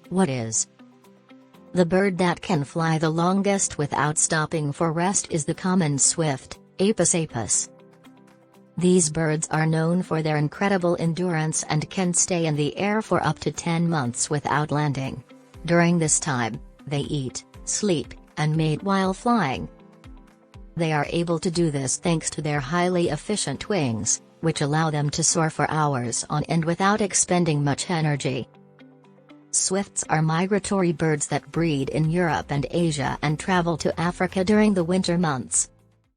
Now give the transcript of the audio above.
What is the bird that can fly the longest without stopping for rest is the common swift, Apus. These birds are known for their incredible endurance and can stay in the air for up to 10 months without landing. During this time, they eat, sleep, and mate while flying. They are able to do this thanks to their highly efficient wings, which allow them to soar for hours on end without expending much energy. Swifts are migratory birds that breed in Europe and Asia and travel to Africa during the winter months.